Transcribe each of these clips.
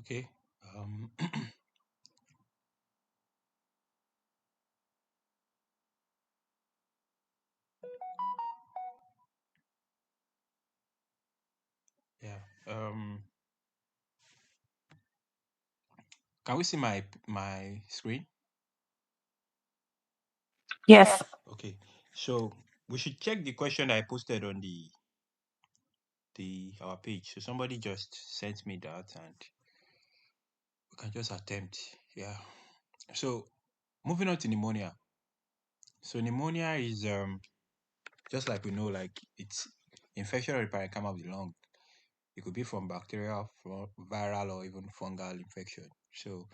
Okay. Yeah. Can we see my screen? Yes. Okay. So we should check the question that I posted on the our page. So somebody just sent me that, and we can just attempt. Yeah. So moving on to pneumonia. So pneumonia is just like we know, like it's infection or parenchyma of the lung. It could be from bacterial, from viral, or even fungal infection. So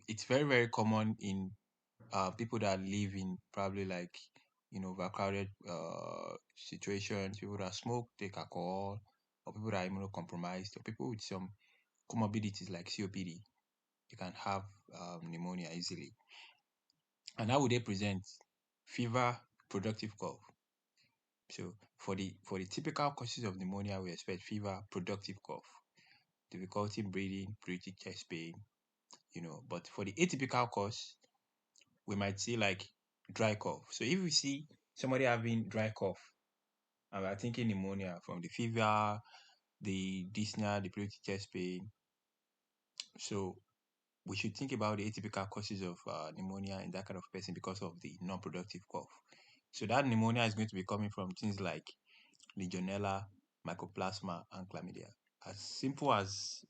it's very very common in people that live in probably like overcrowded situations, people that smoke, take alcohol, or people that are immunocompromised, or people with some comorbidities like COPD. They can have pneumonia easily. And how would they present? Fever, productive cough. So for the typical causes of pneumonia, we expect fever, productive cough, difficulty in breathing, pruritic chest pain. But for the atypical cause, we might see like dry cough. So if we see somebody having dry cough, and we're thinking pneumonia from the fever, the dyspnea, the pruritic chest pain. So we should think about the atypical causes of pneumonia in that kind of person because of the non-productive cough. So that pneumonia is going to be coming from things like Legionella, Mycoplasma, and Chlamydia. As simple as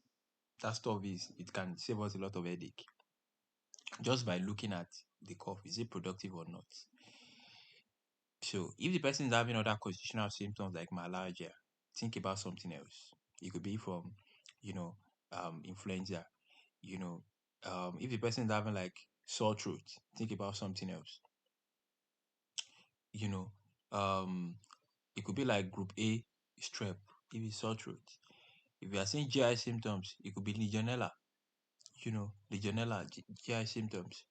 that stuff is, it can save us a lot of headache just by looking at the cough. Is it productive or not? So if the person is having other constitutional symptoms like malaria, think about something else. It could be from, you know, influenza. You know, if the person is having like sore throat, think about something else. You know, it could be like group A strep if it's sore throat. If you are seeing GI symptoms, it could be Legionella. Legionella GI symptoms.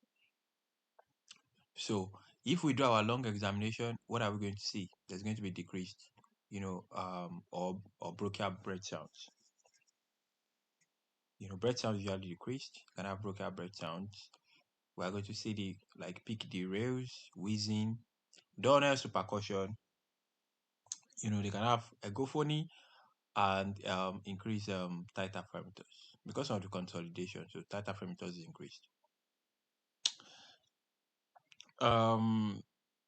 So if we do our lung examination, what are we going to see? There's going to be decreased, or bronchial breath sounds. Breath sounds usually decreased. You can have bronchial breath sounds. We are going to see the like peak derails, wheezing, dullness to percussion. They can have egophony and increase theta parameters because of the consolidation. So theta parameters is increased. Um,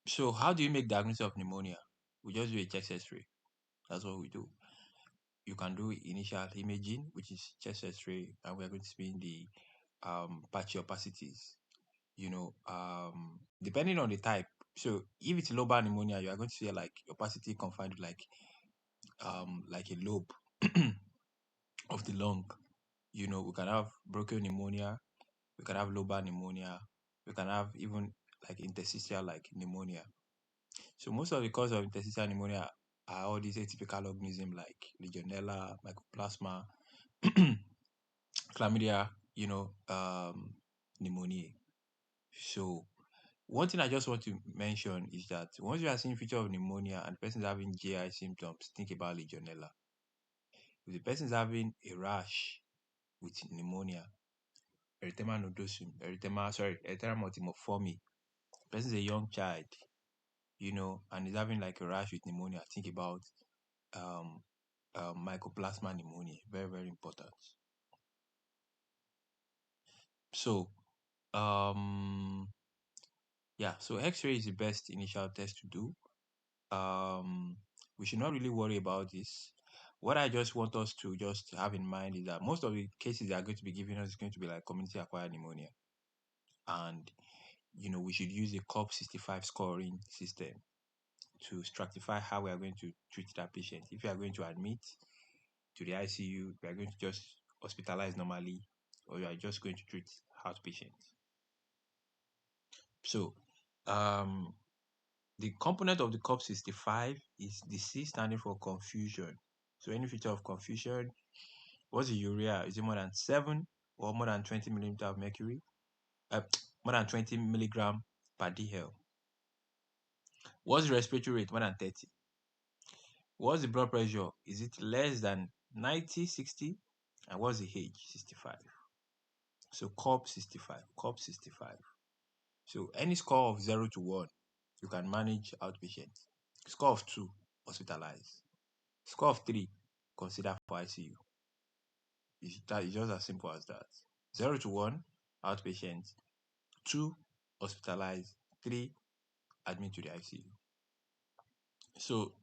so how do you make diagnosis of pneumonia? We just do a chest X-ray. That's what we do. You can do initial imaging, which is chest X-ray, and we're going to be in the patchy opacities. Depending on the type. So if it's lobar pneumonia, you are going to see like opacity confined to like a lobe of the lung. We can have bronchial pneumonia, we can have lobar pneumonia, we can have even like interstitial like pneumonia. So most of the cause of interstitial pneumonia are all these atypical organisms like Legionella, Mycoplasma, Chlamydia, pneumonia. So one thing I just want to mention is that once you are seeing feature of pneumonia and the person is having GI symptoms, think about Legionella. If the person is having a rash with pneumonia, erythema nodosum, erythema multimiforme, the person is a young child, and is having like a rash with pneumonia, think about um, mycoplasma pneumonia. Very, very important. So, um, yeah, so X-ray is the best initial test to do. We should not really worry about this. What I just want us to just have in mind is that most of the cases they are going to be giving us is going to be like community acquired pneumonia. And, we should use a COP65 scoring system to stratify how we are going to treat that patient. If you are going to admit to the ICU, we are going to just hospitalize normally, or you are just going to treat outpatient. So, um, the component of the COP65 is the C standing for confusion. So any feature of confusion, what's the urea? Is it more than 7 or more than 20 millimeter of mercury? More than 20 milligram per dl. What's the respiratory rate? More than 30. What's the blood pressure? Is it less than 90, 60, and what's the age? 65. So COP 65, COP 65. So any score of 0 to 1, you can manage outpatient. Score of 2, hospitalize. Score of 3, consider for ICU. It's just as simple as that. 0 to 1, outpatient. 2, hospitalize. 3, admit to the ICU. So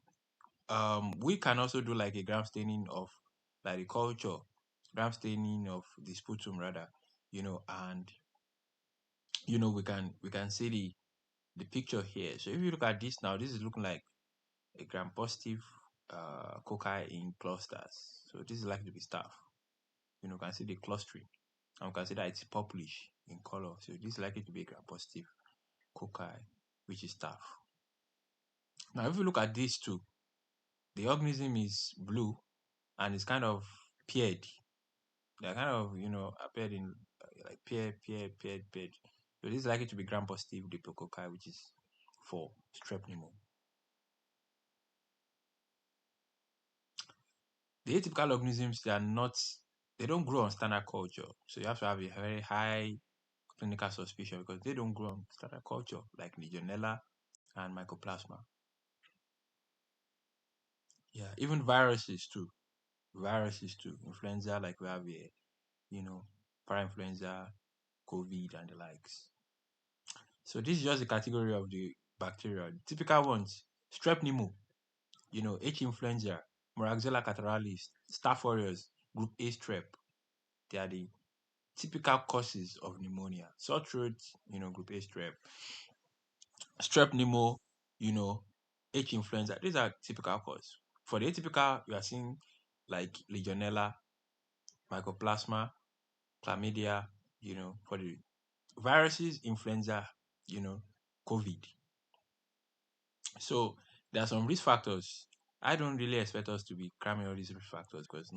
we can also do like a gram staining of like the culture, gram staining of the sputum rather, and we can see the picture here. So if you look at this now, this is looking like a gram positive cocci in clusters. So this is likely to be staph. You can see the clustering, and we can see that it's purplish in color. So this is likely to be a gram positive cocci, which is staph. Now, if you look at these two, the organism is blue and it's kind of paired. They're kind of, appeared in like paired. So this is likely to be gram positive diplococci, which is for strep pneumo. The atypical organisms, they don't grow on standard culture. So you have to have a very high clinical suspicion because they don't grow on standard culture like Legionella and Mycoplasma. Yeah, even viruses too. Influenza, like we have here, parainfluenza, COVID, and the likes. So this is just the category of the bacteria. The typical ones: strep pneumo, H. influenza, Moraxella catarrhalis, Staph aureus, group A strep. They are the typical causes of pneumonia. Sore throat, group A strep. Strep pneumo, H. influenza. These are typical causes. For the atypical, you are seeing like Legionella, Mycoplasma, Chlamydia, for the viruses, influenza, COVID. So there are some risk factors. I don't really expect us to be cramming all these risk factors because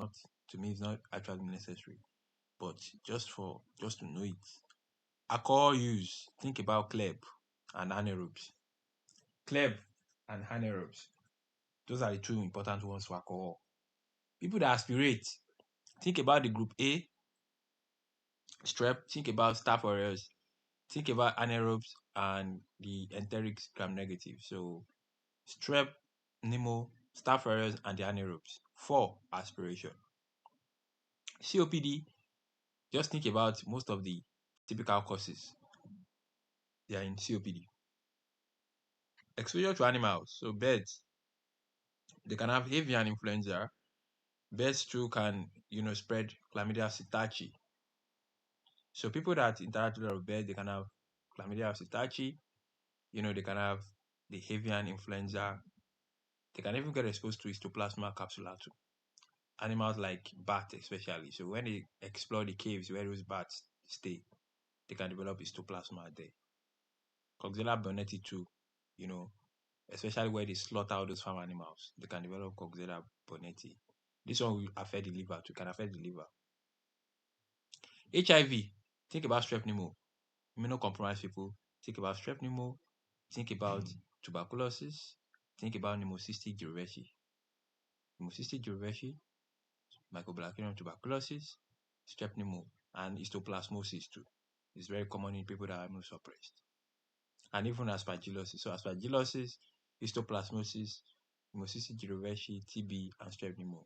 to me it's not actually necessary. But just to know it. Alcohol use. Think about CLEB and anaerobes. CLEB and anaerobes. Those are the two important ones for alcohol. People that aspirate. Think about the group A strep. Think about Staph aureus. Think about anaerobes and the enteric gram negative. So strep, pneumo, Staph aureus, and the anaerobes. 4, aspiration. COPD, just think about most of the typical causes. They are in COPD. Exposure to animals, so birds, they can have avian influenza. Birds too can, spread chlamydia psittaci. So people that interact with a bird, they can have chlamydia psittaci. They can have the avian influenza. They can even get exposed to histoplasma capsulatum. Animals like bats especially. So when they explore the caves where those bats stay, they can develop histoplasma there. Coxella bonnetti too, especially where they slaughter all those farm animals, they can develop Coxella bonnetti. This one will affect the liver too, can affect the liver. HIV, think about strep pneumo. Immunocompromised people, think about strep pneumo. Think about tuberculosis. Think about pneumocystis jirovecii. Pneumocystis jirovecii, Mycobacterium tuberculosis, strep pneumo, and histoplasmosis too. It's very common in people that are immunosuppressed. And even aspergillosis. So aspergillosis, histoplasmosis, pneumocystis jirovecii, TB, and strep pneumo.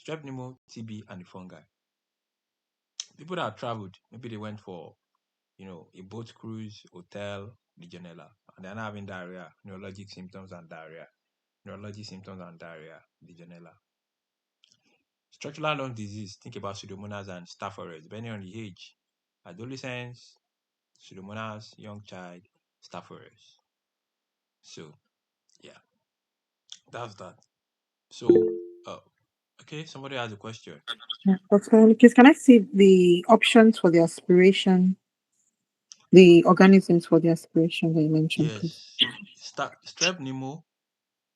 Strep pneumo, TB, and the fungi. People that have traveled, maybe they went for, a boat cruise, hotel, Legionella, and they're not having diarrhea, neurologic symptoms and diarrhea. Legionella. Structural lung disease, think about Pseudomonas and Staph aureus, depending on the age. Adolescents, Pseudomonas, young child, Staph aureus. So, yeah, that's that. So, okay, somebody has a question. Yeah. Okay, please, can I see the options for the aspiration, the organisms for the aspiration that you mentioned, please? Yes, strep pneumo,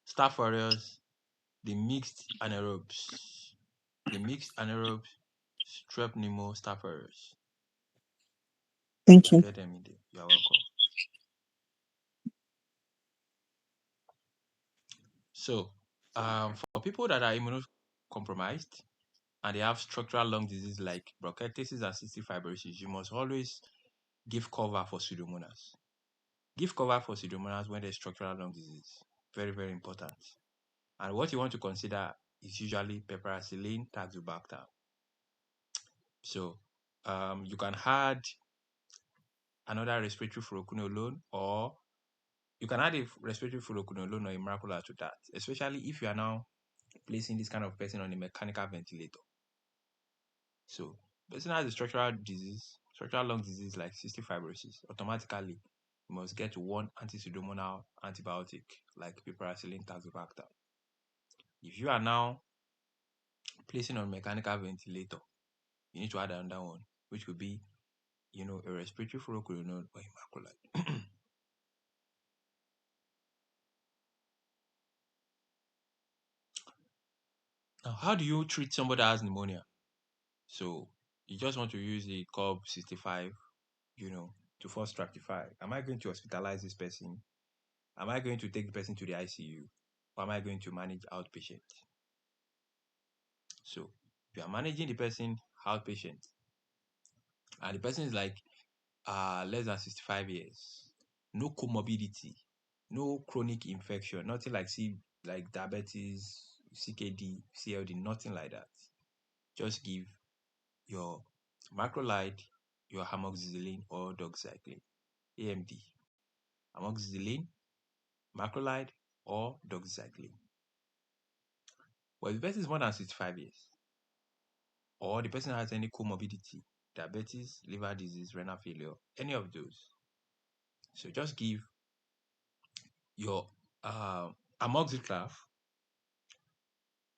Staph aureus, the mixed anaerobes. Strep pneumo, Staph aureus. Thank you. Appear them in there. You are welcome. So, for people that are compromised and they have structural lung disease like bronchitis and cystic fibrosis, you must always give cover for Pseudomonas. Give cover for Pseudomonas when there's structural lung disease. Very, very important. And what you want to consider is usually piperacillin tazobactam. So you can add another respiratory fluoroquinolone, or you can add a respiratory fluoroquinolone or a immaculate to that, especially if you are now placing this kind of person on a mechanical ventilator. So person has a structural disease, structural lung disease like cystic fibrosis, automatically you must get one anti-pseudomonal antibiotic like piperacillin tazobactam. If you are now placing on mechanical ventilator, you need to add another one, which could be, a respiratory fluoroquinolone or immaculate. Now, how do you treat somebody that has pneumonia? So you just want to use the COB 65, to first stratify. Am I going to hospitalize this person? Am I going to take the person to the ICU? Or am I going to manage outpatient? So if you are managing the person outpatient and the person is like less than 65 years, no comorbidity, no chronic infection, nothing like diabetes, CKD, CLD, nothing like that. Just give your macrolide, your amoxicillin or doxycycline, AMD, amoxicillin, macrolide or doxycycline. But if the person is more than 65 years, or the person has any comorbidity, diabetes, liver disease, renal failure, any of those, so just give your amoxiclav,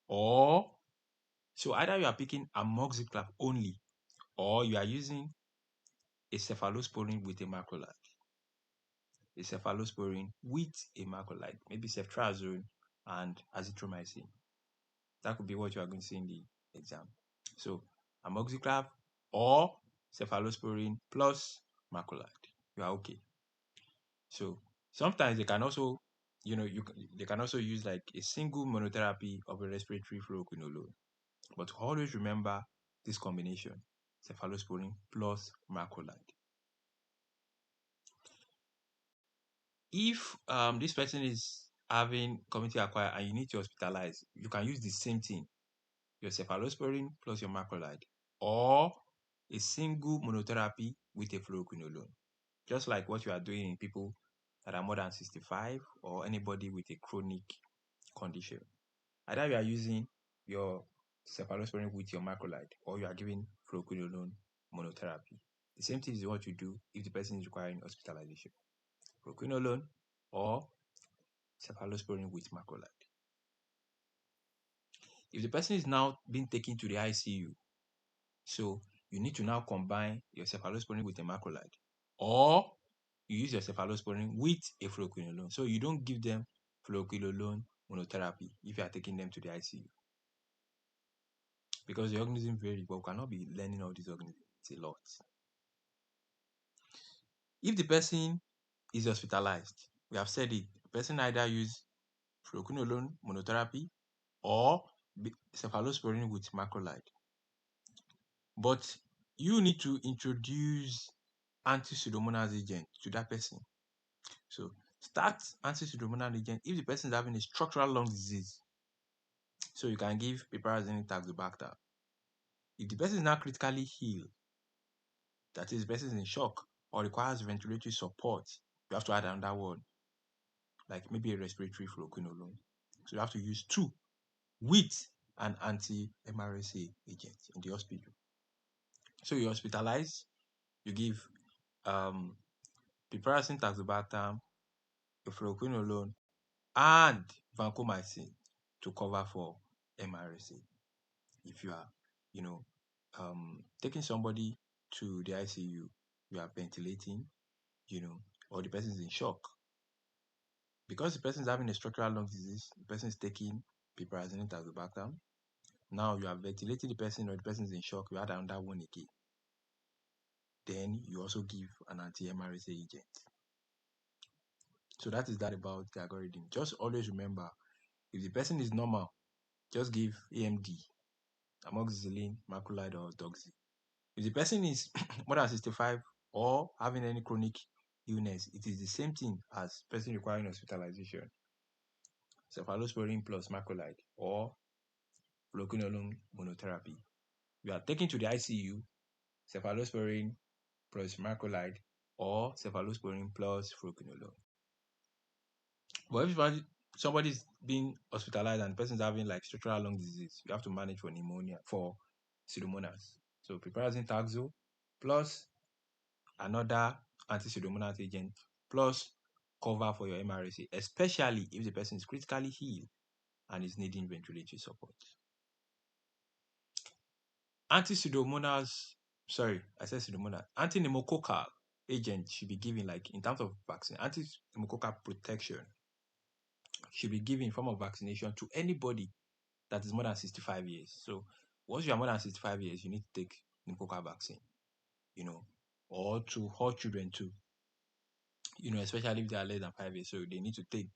or so either you are picking amoxiclav only, or you are using a cephalosporin with a macrolide, a cephalosporin with a macrolide, maybe ceftriaxone and azithromycin. That could be what you are going to see in the exam. So amoxiclav or cephalosporin plus macrolide, you are okay. So sometimes they can also, they can also use like a single monotherapy of a respiratory fluoroquinolone. But always remember this combination, cephalosporin plus macrolide. If this person is having community acquired and you need to hospitalize, you can use the same thing, your cephalosporin plus your macrolide, or a single monotherapy with a fluoroquinolone, just like what you are doing in people that are more than 65 or anybody with a chronic condition. Either you are using your cephalosporin with your macrolide, or you are giving fluoroquinolone monotherapy. The same thing is what you do if the person is requiring hospitalization. Fluoroquinolone or cephalosporin with macrolide. If the person is now being taken to the ICU, so you need to now combine your cephalosporin with a macrolide, or you use your cephalosporin with a fluoroquinolone. So you don't give them fluoroquinolone monotherapy if you are taking them to the ICU, because the organism vary, but we cannot be learning all these organisms. It's a lot. If the person is hospitalized, we have said it, the person either use fluoroquinolone monotherapy or cephalosporin with macrolide. But you need to introduce anti-pseudomonas agent to that person. So start anti-pseudomonas agent if the person is having a structural lung disease. So you can give piperacillin tazobactam. If the person is now critically ill, that is, the person is in shock or requires ventilatory support, you have to add another one, like maybe a respiratory fluoroquinolone. So you have to use two with an anti-MRSA agent in the hospital. So you hospitalize, you give piperacillin tazobactam, fluoroquinolone, and vancomycin to cover for MRSA. If you are, taking somebody to the ICU, you are ventilating, or the person is in shock. Because the person is having a structural lung disease, the person is taking piperacillin tazobactam. Now you are ventilating the person, or the person is in shock, you add another one again. Then you also give an anti-MRSA agent. So that is that about the algorithm. Just always remember, if the person is normal, just give AMD, amoxicillin, macrolide, or doxy. If the person is more than 65 or having any chronic illness, it is the same thing as person requiring hospitalization. Cephalosporin plus macrolide or fluocinolone monotherapy. We are taken to the ICU, cephalosporin plus macrolide or cephalosporin plus fluocinolone. But if somebody's being hospitalized and the person's having like structural lung disease, you have to manage for pneumonia, for pseudomonas. So piperazine taxol plus another anti-pseudomonas agent plus cover for your MRSA, especially if the person is critically ill and is needing ventilatory support. Anti-pseudomonas, sorry, I said pseudomonas, anti-pneumococcal agent should be given, like in terms of vaccine, anti-pneumococcal protection should be given in form of vaccination to anybody that is more than 65 years. So once you are more than 65 years, you need to take pneumococcal vaccine, or to all children too, especially if they are less than 5 years. So they need to take,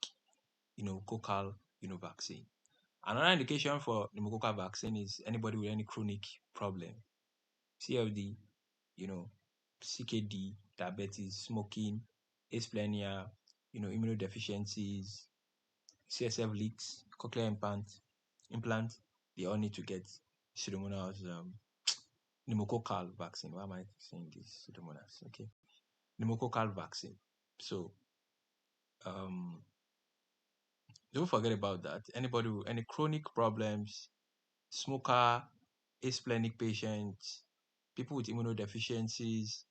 coccal, vaccine. Another indication for pneumococcal vaccine is anybody with any chronic problem, CLD, CKD, diabetes, smoking, asplenia, immunodeficiencies, CSF leaks, cochlear implant, they all need to get Pseudomonas pneumococcal vaccine. Why am I saying this? Pseudomonas, okay. Pneumococcal vaccine. So don't forget about that. Anybody with any chronic problems, smoker, asplenic patients, people with immunodeficiencies,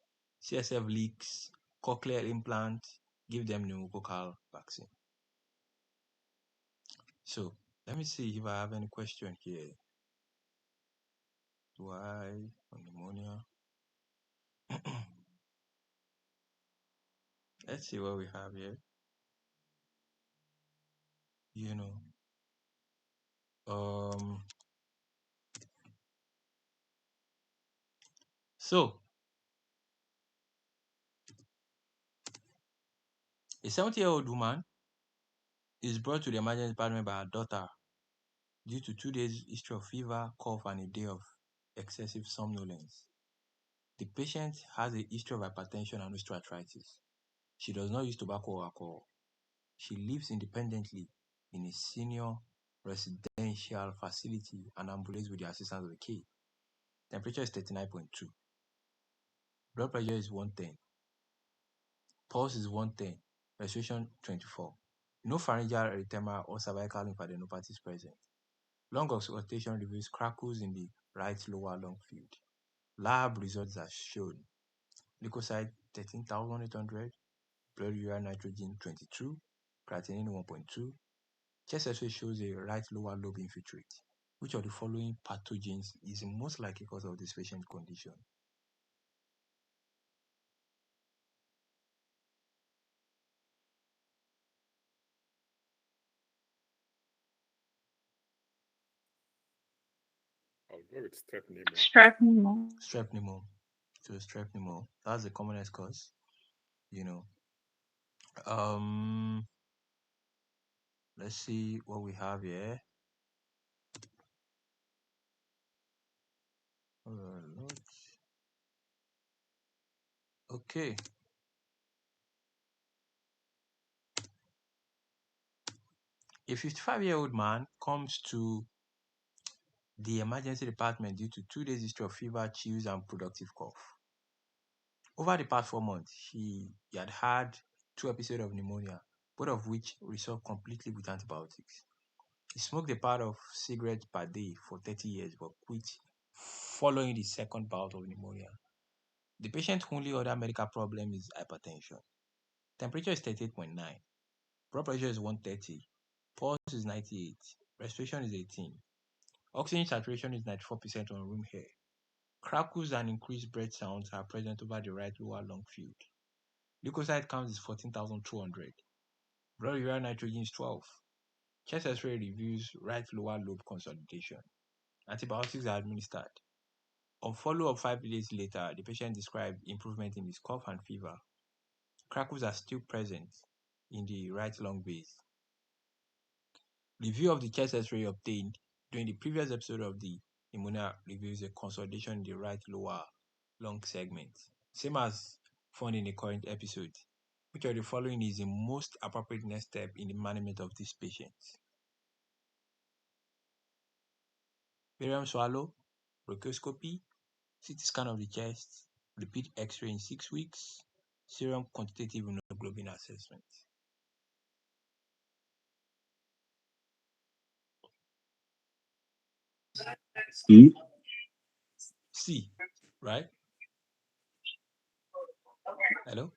CSF leaks, cochlear implant, give them pneumococcal vaccine. So let me see if I have any question here. Why pneumonia? Let's see what we have here. So a 70-year-old woman is brought to the emergency department by her daughter due to 2 days history of fever, cough, and a day of excessive somnolence. The patient has a history of hypertension and osteoarthritis. She does not use tobacco or alcohol. She lives independently in a senior residential facility and ambulates with the assistance of a key. Temperature is 39.2. Blood pressure is 110. Pulse is 110. Respiration 24. No pharyngeal erythema or cervical lymphadenopathy is present. Lung auscultation reveals crackles in the right lower lung field. Lab results are shown. Leukocyte 13,800, blood urea nitrogen 22, creatinine 1.2. Chest X-ray shows a right lower lobe infiltrate. Which of the following pathogens is the most likely cause of this patient's condition? I'll go with strep pneumo. Strep pneumo. Strep pneumo. So strep pneumo. That's the commonest cause. Let's see what we have here. Lord. Okay. A 55-year-old man comes to the emergency department due to 2 days history of fever, chills, and productive cough. Over the past 4 months, he had 2 episodes of pneumonia, both of which resolved completely with antibiotics. He smoked a pack of cigarettes per day for 30 years but quit following the second bout of pneumonia. The patient's only other medical problem is hypertension. Temperature is 38.9. Blood pressure is 130. Pulse is 98. Respiration is 18. Oxygen saturation is 94% on room air. Crackles and increased breath sounds are present over the right lower lung field. Leukocyte count is 14,200. Blood urea nitrogen is 12. Chest X-ray reveals right lower lobe consolidation. Antibiotics are administered. On follow-up 5 days later, the patient described improvement in his cough and fever. Crackles are still present in the right lung base. Review of the chest X-ray obtained during the previous episode of the pneumonia reviews, a consolidation in the right lower lung segment, same as found in the current episode. Which of the following is the most appropriate next step in the management of this patient? Barium swallow, bronchoscopy, CT scan of the chest, repeat X-ray in 6 weeks, serum quantitative immunoglobulin assessment. C. C, right? Hello?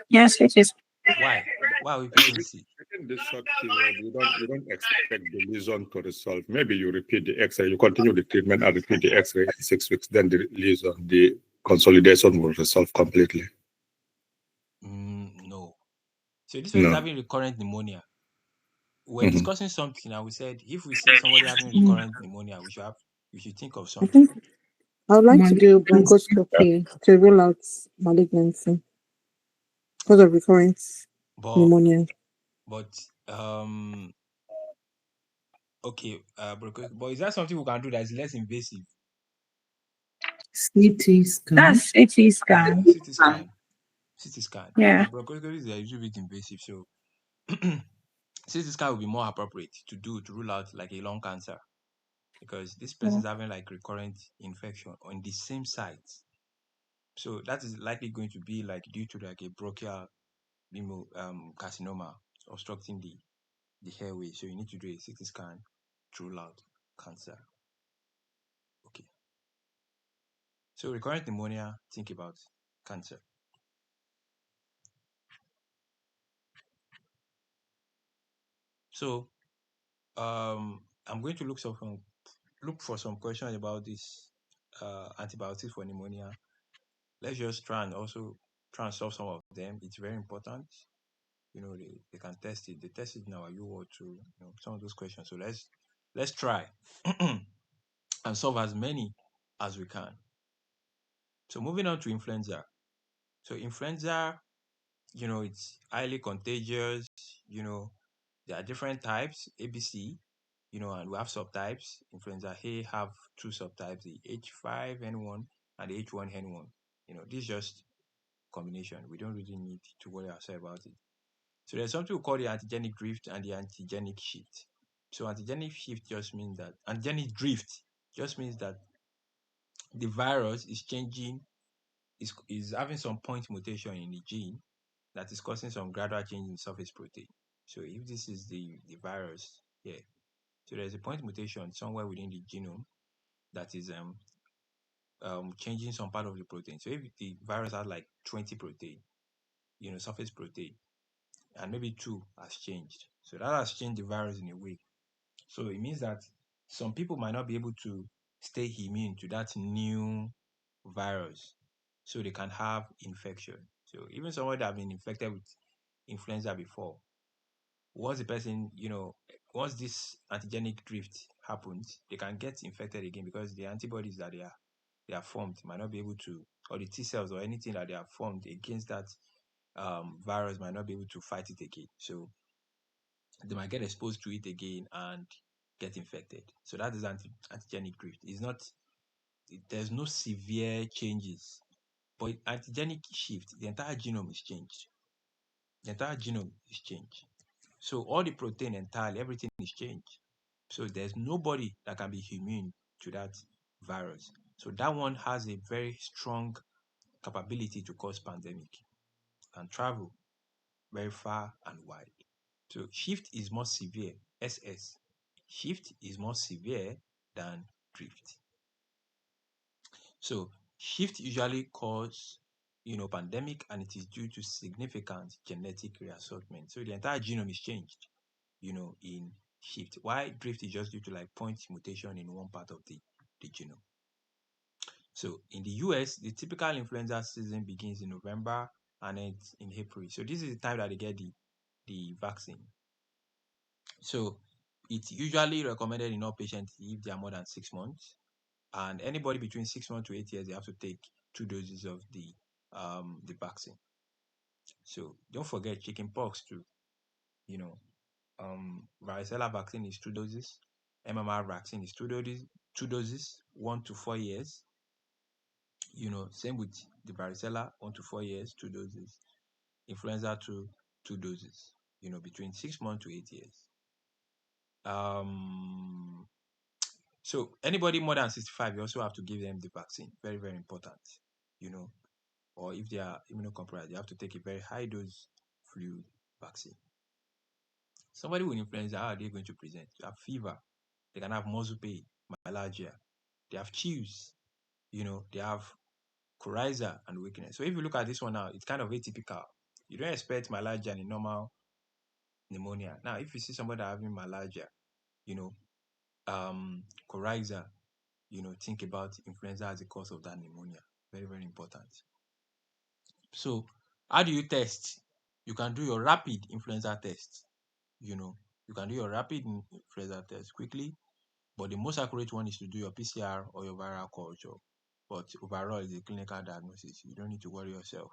Yes, it is. Why? Why are we picking C? Within this short period, you don't expect the lesion to resolve. Maybe you repeat the X-ray, you continue the treatment and repeat the X-ray in 6 weeks, then the lesion, the consolidation will resolve completely. No. So this person is No. having recurrent pneumonia. We're Mhm. discussing something and we said if we see somebody having recurrent pneumonia, we should think of I something. think I would like to do bronchoscopy to rule out malignancy because of recurrent But pneumonia. but but is that something we can do that is less invasive? CT scan. That's CT Yeah, scan. CT scan. CT scan. Yeah. But bronchoscopy is a little bit invasive, so CT scan will be more appropriate to do to rule out like a lung cancer because this person is having like recurrent infection on the same site. So that is likely going to be like due to like a bronchial carcinoma obstructing the airway. So you need to do a CT scan to rule out cancer. Okay. So recurrent pneumonia, think about cancer. So I'm going to look for some questions about this antibiotics for pneumonia. Let's just try and also try and solve some of them. It's very important. They can test it. They test it in our U too. Some of those questions. So let's try and solve as many as we can. So moving on to influenza. So influenza, it's highly contagious. There are different types, ABC, and we have subtypes. Influenza A have two subtypes, the H5N1 and the H1N1. This is just combination. We don't really need to worry ourselves about it. So there's something we call the antigenic drift and the antigenic shift. So antigenic shift just means that antigenic drift just means that the virus is changing, is having some point mutation in the gene that is causing some gradual change in surface protein. So if this is the virus here, so there's a point mutation somewhere within the genome that is changing some part of the protein. So if the virus has like 20 protein, surface protein, and maybe 2 has changed. So that has changed the virus in a way. So it means that some people might not be able to stay immune to that new virus. So they can have infection. So even someone that have been infected with influenza before, once the person, once this antigenic drift happens, they can get infected again because the antibodies that they are formed might not be able to, or the T cells or anything that they are formed against that virus might not be able to fight it again. So they might get exposed to it again and get infected. So that is antigenic drift. There's no severe changes, but antigenic shift, the entire genome is changed. The entire genome is changed. So all the protein entirely, everything is changed. So there's nobody that can be immune to that virus. So that one has a very strong capability to cause pandemic and travel very far and wide. So shift is more severe, SS. Shift is more severe than drift. So shift usually cause, pandemic, and it is due to significant genetic reassortment. So the entire genome is changed, in shift. Why drift is just due to like point mutation in one part of the genome. So in the US, the typical influenza season begins in November and ends in April. So this is the time that they get the vaccine. So it's usually recommended in all patients if they are more than 6 months, and anybody between 6 months to 8 years, they have to take 2 doses of the vaccine. So don't forget chickenpox too. Varicella vaccine is 2 doses, MMR vaccine is two doses, 1 to 4 years. Same with the varicella, 1 to 4 years, 2 doses. Influenza, 2 doses, between 6 months to 8 years. So anybody more than 65, you also have to give them the vaccine. Very, very important. Or if they are immunocompromised, they have to take a very high dose flu vaccine. Somebody with influenza, how are they going to present? They have fever. They can have muscle pain, myalgia. They have chills. They have coryza and weakness. So if you look at this one now, it's kind of atypical. You don't expect myalgia in a normal pneumonia. Now, if you see somebody having myalgia, coryza, think about influenza as the cause of that pneumonia. Very, very important. So how do you test? You can do your rapid influenza test. You can do your rapid influenza test quickly, but the most accurate one is to do your PCR or your viral culture. But overall, it's a clinical diagnosis. You don't need to worry yourself.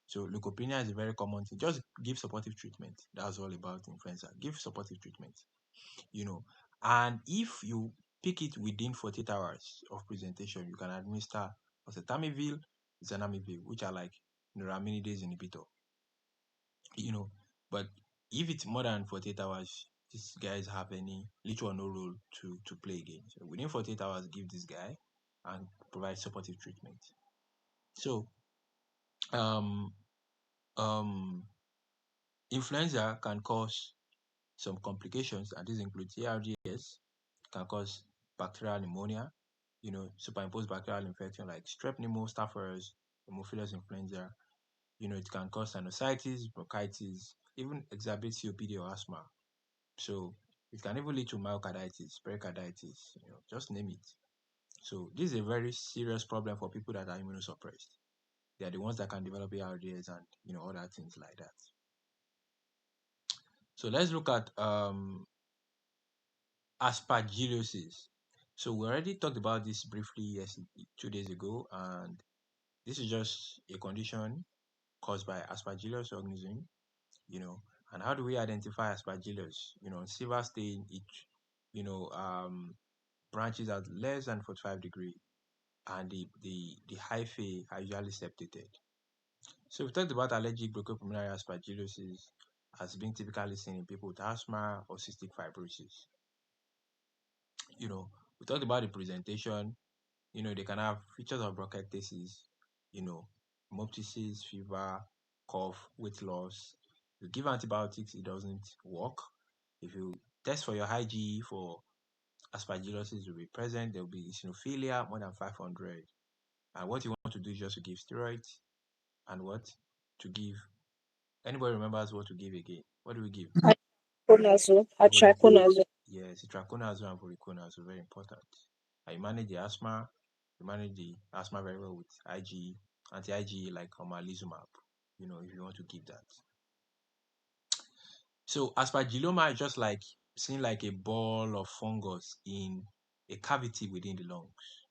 So leukopenia is a very common thing. Just give supportive treatment. That's all about influenza. Give supportive treatment. And if you pick it within 48 hours of presentation, you can administer oseltamivir, zanamivir, which are like neuraminidase inhibitor. But if it's more than 48 hours, these guys have any little or no role to play again. So within 48 hours, give this guy and provide supportive treatment. So um influenza can cause some complications, and these include ARDS, can cause bacterial pneumonia, superimposed bacterial infection like strep pneumo, staph aureus, Haemophilus influenza. It can cause sinusitis, bronchitis, even exacerbate COPD or asthma. So it can even lead to myocarditis, pericarditis, just name it. So this is a very serious problem for people that are immunosuppressed. They are the ones that can develop ARDS and other things like that. So let's look at aspergillosis. So we already talked about this briefly 2 days ago, and this is just a condition caused by aspergillus organism, and how do we identify aspergillus? Silver stain, it branches at less than 45 degrees, and the hyphae are usually septated. So we talked about allergic bronchopulmonary aspergillosis as being typically seen in people with asthma or cystic fibrosis. We talked about the presentation. They can have features of bronchiectasis, hemoptysis, fever, cough, weight loss. You give antibiotics, it doesn't work. If you test for your IgE for aspergillosis, will be present. There will be eosinophilia more than 500. And what you want to do is just to give steroids and what to give. Anybody remembers what to give again? What do we give? Itraconazole. Yes, itraconazole and voriconazole, very important. And you manage the asthma. You manage the asthma very well with IgE, anti-IgE like omalizumab, if you want to give that. So aspergilloma is just like seeing like a ball of fungus in a cavity within the lungs.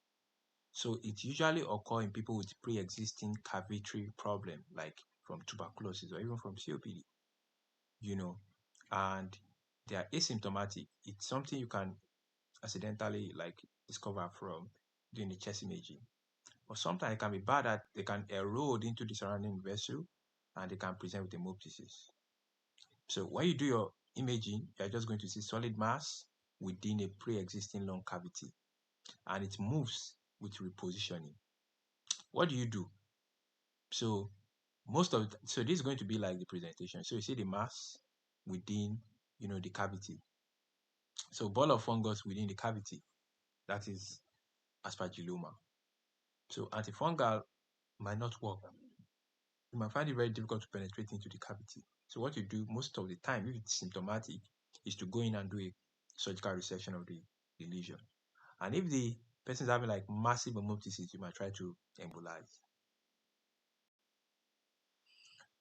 So it usually occurs in people with pre-existing cavitary problem, like from tuberculosis or even from COPD, and they are asymptomatic. It's something you can accidentally discover from doing the chest imaging. But sometimes it can be bad that they can erode into the surrounding vessel and they can present with hemoptysis. So when you do your imaging, you're just going to see solid mass within a pre-existing lung cavity, and it moves with repositioning. What do you do? So this is going to be like the presentation. So you see the mass within, the cavity. So ball of fungus within the cavity, that is aspergilloma. So antifungal might not work. You might find it very difficult to penetrate into the cavity. So what you do most of the time, if it's symptomatic, is to go in and do a surgical resection of the lesion. And if the person is having like massive hemoptysis, you might try to embolize.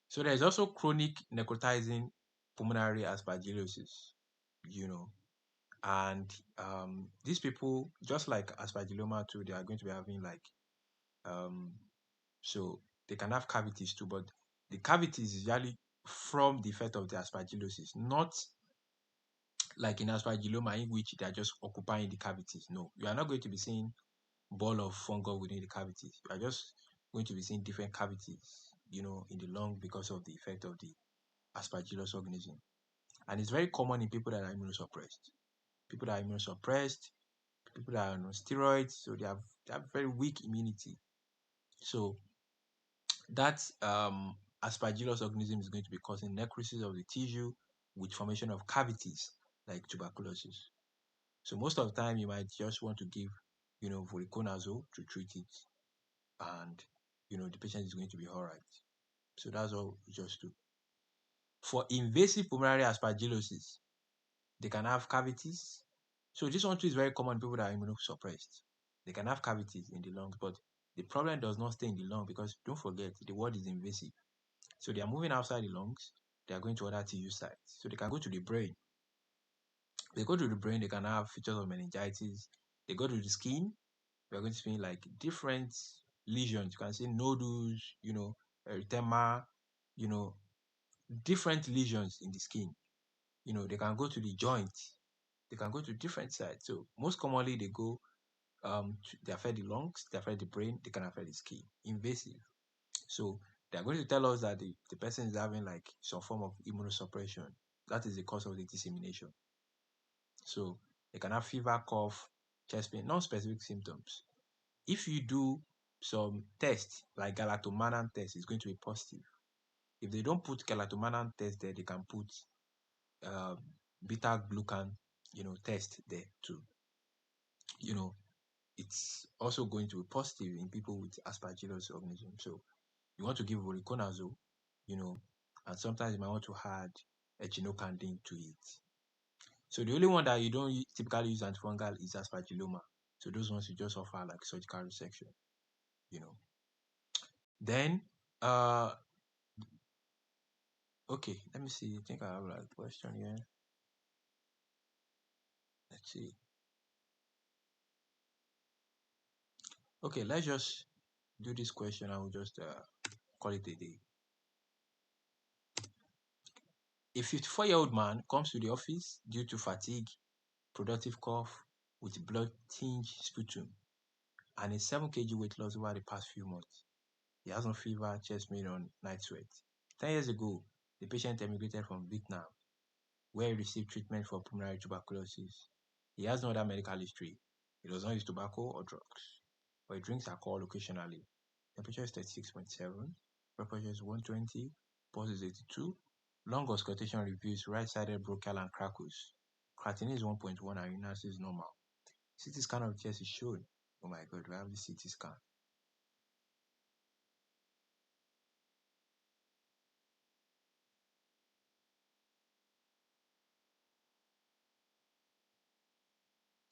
So there's also chronic necrotizing pulmonary aspergillosis, and these people, just like aspergilloma too, they are going to be having so they can have cavities too, but the cavities is usually from the effect of the aspergillosis, not like in aspergilloma, in which they are just occupying the cavities. No, you are not going to be seeing ball of fungus within the cavities. You are just going to be seeing different cavities, in the lung because of the effect of the aspergillus organism. And it's very common in people that are immunosuppressed. People that are immunosuppressed, people that are on steroids, so they have very weak immunity. So that aspergillus organism is going to be causing necrosis of the tissue with formation of cavities like tuberculosis. So most of the time you might just want to give, voriconazole to treat it, and the patient is going to be all right. So that's all we just do. For invasive pulmonary aspergillosis, they can have cavities. So this one too is very common in people that are immunosuppressed. They can have cavities in the lungs, but the problem does not stay in the lung because don't forget the word is invasive. So they are moving outside the lungs, they are going to other tissue sites. So they can go to the brain. They go to the brain, they can have features of meningitis. They go to the skin, we are going to see like different lesions. You can see nodules, erythema, you know, different lesions in the skin. They can go to the joint, they can go to different sites. So most commonly they go they affect the lungs, they affect the brain, they can affect the skin. Invasive. So they are going to tell us that the person is having like some form of immunosuppression. That is the cause of the dissemination. So they can have fever, cough, chest pain, non-specific symptoms. If you do some test like galactomannan test, it's going to be positive. If they don't put galactomannan test there, they can put uh, beta glucan, test there too. It's also going to be positive in people with aspergillus organism. So you want to give voriconazole, and sometimes you might want to add echinocandin to it. So the only one that you don't typically use antifungal is aspergilloma. So those ones you just offer like surgical resection, you know. Then, okay, let me see. I think I have like a question here. Let's see. Okay, let's just do this question. I will just call it a day. A 54-year-old man comes to the office due to fatigue, productive cough with blood-tinged sputum, and a 7 kg weight loss over the past few months. He has no fever, chest pain, or night sweat. 10 years ago, the patient emigrated from Vietnam, where he received treatment for pulmonary tuberculosis. He has no other medical history. He does not use tobacco or drugs, but he drinks alcohol occasionally. Temperature is 36.7, blood pressure is 120, pulse is 82, lung auscultation reviews right-sided bronchial and crackles. Creatinine is 1.1 and urine acid is normal. CT scan of chest is shown. Oh my god, we have the CT scan.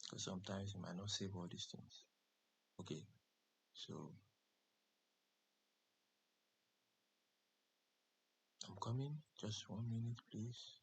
Because sometimes you might not save all these things. Okay, so I'm coming. Just 1 minute, please.